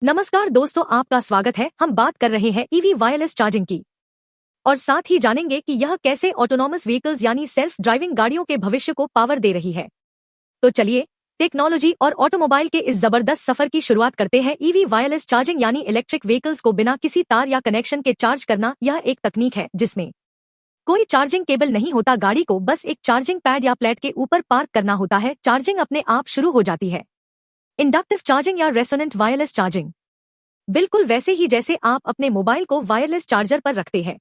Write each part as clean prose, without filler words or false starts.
नमस्कार दोस्तों, आपका स्वागत है। हम बात कर रहे हैं ईवी वायरलेस चार्जिंग की और साथ ही जानेंगे कि यह कैसे ऑटोनॉमस व्हीकल्स यानी सेल्फ ड्राइविंग गाड़ियों के भविष्य को पावर दे रही है। तो चलिए टेक्नोलॉजी और ऑटोमोबाइल के इस जबरदस्त सफर की शुरुआत करते हैं। ईवी वायरलेस चार्जिंग यानी इलेक्ट्रिक व्हीकल्स को बिना किसी तार या कनेक्शन के चार्ज करना, यह एक तकनीक है जिसमें कोई चार्जिंग केबल नहीं होता। गाड़ी को बस एक चार्जिंग पैड या प्लेट के ऊपर पार्क करना होता है। चार्जिंग अपने आप शुरू हो जाती है। इंडक्टिव चार्जिंग या रेसोनेंट वायरलेस चार्जिंग, बिल्कुल वैसे ही जैसे आप अपने मोबाइल को वायरलेस चार्जर पर रखते हैं।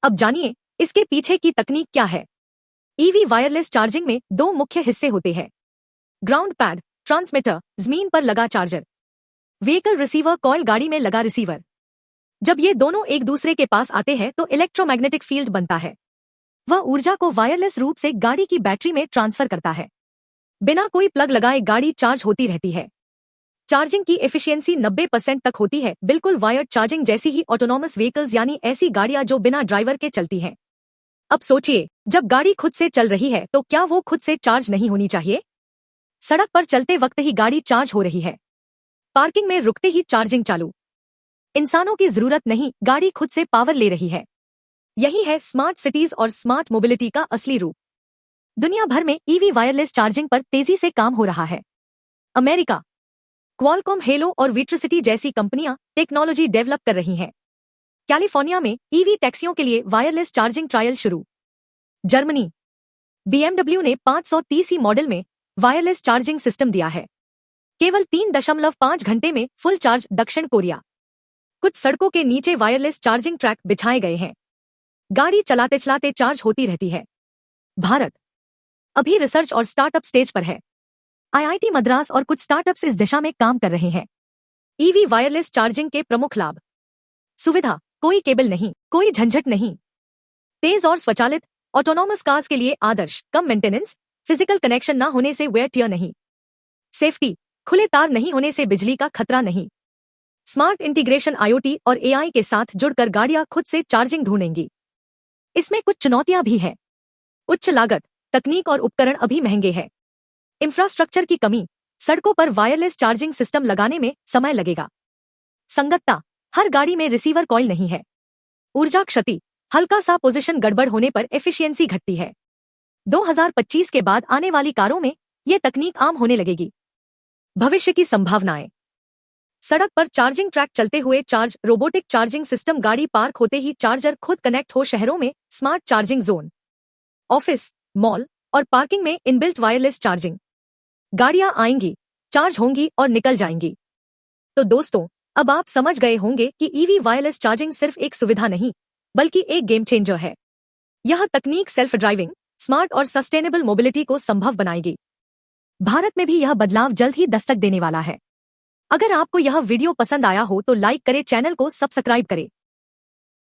अब जानिए इसके पीछे की तकनीक क्या है। ईवी वायरलेस चार्जिंग में दो मुख्य हिस्से होते हैं। ग्राउंड पैड, ट्रांसमीटर, जमीन पर लगा चार्जर, व्हीकल रिसीवर, कॉइल, गाड़ी में लगा रिसीवर। जब ये दोनों एक दूसरे के पास आते हैं तो इलेक्ट्रोमैग्नेटिक फील्ड बनता है। वह ऊर्जा को वायरलेस रूप से गाड़ी की बैटरी में ट्रांसफर करता है। बिना कोई प्लग लगाए गाड़ी चार्ज होती रहती है। चार्जिंग की एफिशिएंसी 90% तक होती है, बिल्कुल वायर्ड चार्जिंग जैसी ही। ऑटोनॉमस व्हीकल्स यानी ऐसी गाड़ियां जो बिना ड्राइवर के चलती हैं। अब सोचिए, जब गाड़ी खुद से चल रही है तो क्या वो खुद से चार्ज नहीं होनी चाहिए? सड़क पर चलते वक्त ही गाड़ी चार्ज हो रही है, पार्किंग में रुकते ही चार्जिंग चालू। इंसानों की जरूरत नहीं, गाड़ी खुद से पावर ले रही है। यही है स्मार्ट सिटीज और स्मार्ट मोबिलिटी का असली रूप। दुनिया भर में ईवी वायरलेस चार्जिंग पर तेजी से काम हो रहा है। अमेरिका, क्वालकॉम, हेलो और विट्रिसिटी जैसी कंपनियां टेक्नोलॉजी डेवलप कर रही हैं। कैलिफोर्निया में ईवी टैक्सियों के लिए वायरलेस चार्जिंग ट्रायल शुरू। जर्मनी, BMW ने 530 मॉडल में वायरलेस चार्जिंग सिस्टम दिया है, केवल 3.5 घंटे में फुल चार्ज। दक्षिण कोरिया, कुछ सड़कों के नीचे वायरलेस चार्जिंग ट्रैक बिछाए गए हैं, गाड़ी चलाते चलाते चार्ज होती रहती है। भारत अभी रिसर्च और स्टार्टअप स्टेज पर है। IIT मद्रास और कुछ स्टार्टअप्स इस दिशा में काम कर रहे हैं। ईवी वायरलेस चार्जिंग के प्रमुख लाभ: सुविधा, कोई केबल नहीं, कोई झंझट नहीं, तेज और स्वचालित, ऑटोनॉमस कार्स के लिए आदर्श, कम मेंटेनेंस, फिजिकल कनेक्शन न होने से वेयर टियर नहीं, सेफ्टी, खुले तार नहीं होने से बिजली का खतरा नहीं, स्मार्ट इंटीग्रेशन, IoT और AI के साथ जुड़कर गाड़ियां खुद से चार्जिंग ढूंढेंगी। इसमें कुछ चुनौतियां भी हैं। उच्च लागत, तकनीक और उपकरण अभी महंगे हैं। इंफ्रास्ट्रक्चर की कमी, सड़कों पर वायरलेस चार्जिंग सिस्टम लगाने में समय लगेगा। संगतता, हर गाड़ी में रिसीवर कॉइल नहीं है। ऊर्जा क्षति, हल्का सा पोजीशन गड़बड़ होने पर एफिशिएंसी घटती है। 2025 के बाद आने वाली कारों में यह तकनीक आम होने लगेगी। भविष्य की संभावनाएं: सड़क पर चार्जिंग ट्रैक चलते हुए चार्ज, रोबोटिक चार्जिंग सिस्टम, गाड़ी पार्क होते ही चार्जर खुद कनेक्ट हो। शहरों में smart charging zone, office, mall और पार्किंग में इनबिल्ट वायरलेस चार्जिंग। गाड़ियां आएंगी, चार्ज होंगी और निकल जाएंगी। तो दोस्तों, अब आप समझ गए होंगे कि ईवी वायरलेस चार्जिंग सिर्फ एक सुविधा नहीं, बल्कि एक गेम चेंजर है। यह तकनीक सेल्फ ड्राइविंग, स्मार्ट और सस्टेनेबल मोबिलिटी को संभव बनाएगी। भारत में भी यह बदलाव जल्द ही दस्तक देने वाला है। अगर आपको यह वीडियो पसंद आया हो तो लाइक करें, चैनल को सब्सक्राइब करें